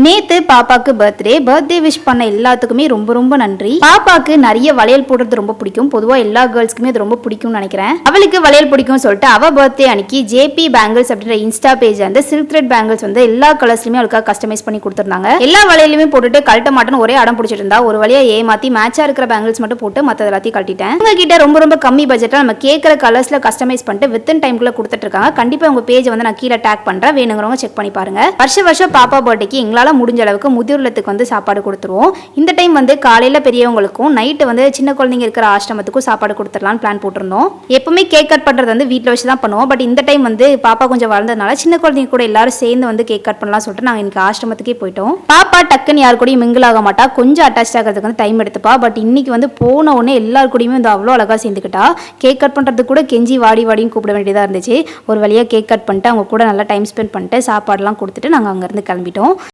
நேத்து பாப்பாக்கு birthday wish பண்ண எல்லாத்துக்குமே ரொம்ப ரொம்ப நன்றி. பாப்பாக்கு நிறைய வளையல் போடுறது ரொம்ப பிடிக்கும். பொதுவா எல்லா கேர்ள்ஸ்க்குமே அது ரொம்ப பிடிக்கும்னு நினைக்கிறேன். அவளுக்கு வளையல் பிடிக்கும் சொல்லிட்டு அவ பர்த்டே அன்னைக்கு ஜேபி பேங்கிள்ஸ் அப்படின்ற இன்ஸ்டா பேஜ் வந்து சில்க் த்ரெட் பேங்கிள்ஸ் வந்து எல்லா கலர்ஸ்லயுமே அவளுக்கு கஸ்டமைஸ் பண்ணி கொடுத்துருந்தாங்க. எல்லா வளையலுமே போட்டுட்டு கழட்ட மாட்டேன்னு ஒரே அடம் பிடிச்சிட்டு இருந்தா. ஒரு வழியா ஏமாத்தி மேட்சா இருக்கிற பேங்கிள்ஸ் மட்டும் போட்டு மற்ற எல்லாத்தையும் கழட்டிட்டேன். உங்ககிட்ட ரொம்ப ரொம்ப கம்மி பட்ஜெட்டா நம்ம கேட்கிற கலர்ஸ்ல கஸ்டமைஸ் பண்ணிட்டு வித்தின் டைம்குள்ள கொடுத்துட்டு இருக்காங்க. கண்டிப்பா உங்க பேஜ் வந்து நான் கீழே டேக் பண்றேன், வேணுங்கிறவங்க செக் பண்ணி பாருங்க. வருஷம் பாப்பா பர்த்டேக்கு எங்களால முடிஞ்ச அளவுக்கு முதியோர்லத்துக்கு வந்து சாப்பாடு கொடுத்துருவோம். இந்த டைம் வந்து காலையில பெரியவங்களுக்கும் நைட்டு வந்து சின்ன குழந்தைங்க இருக்கிற ஆசிரமத்துக்கும் சாப்பாடு கொடுத்துடலாம்னு பிளான் போட்டிருந்தோம். எப்பவுமே கேக் கட் பண்றது வந்து வீட்டில் வச்சு தான் பண்ணுவோம். பட் இந்த டைம் வந்து பாப்பா கொஞ்சம் வளர்ந்ததுனால சின்ன குழந்தைங்க கூட எல்லாரும் சேர்ந்து வந்து கேக் கட் பண்ணலாம் சொல்லிட்டு நாங்கள் இன்னைக்கு ஆசிரமத்துக்கே போயிட்டோம். பாப்பா டக்குன்னு யாரு கூடயும் மிங்கிள் ஆக மாட்டா, கொஞ்சம் அட்டாச் ஆகிறதுக்கு வந்து டைம் எடுத்துப்பா. பட் இன்னைக்கு வந்து போன உடனே எல்லாரு கூடயுமே வந்து அவ்வளோ அழகா சேர்ந்துக்கிட்டா. கேக் கட் பண்றது கூட கெஞ்சி வாடி வாடின்னு கூப்பிட வேண்டியதாக இருந்துச்சு. ஒரு வழியாக கேக் கட் பண்ணிட்டு அவங்க கூட நல்லா டைம் ஸ்பெண்ட் பண்ணிட்டு சாப்பாடுலாம் கொடுத்துட்டு நாங்கள் அங்கேருந்து கிளம்பிட்டோம்.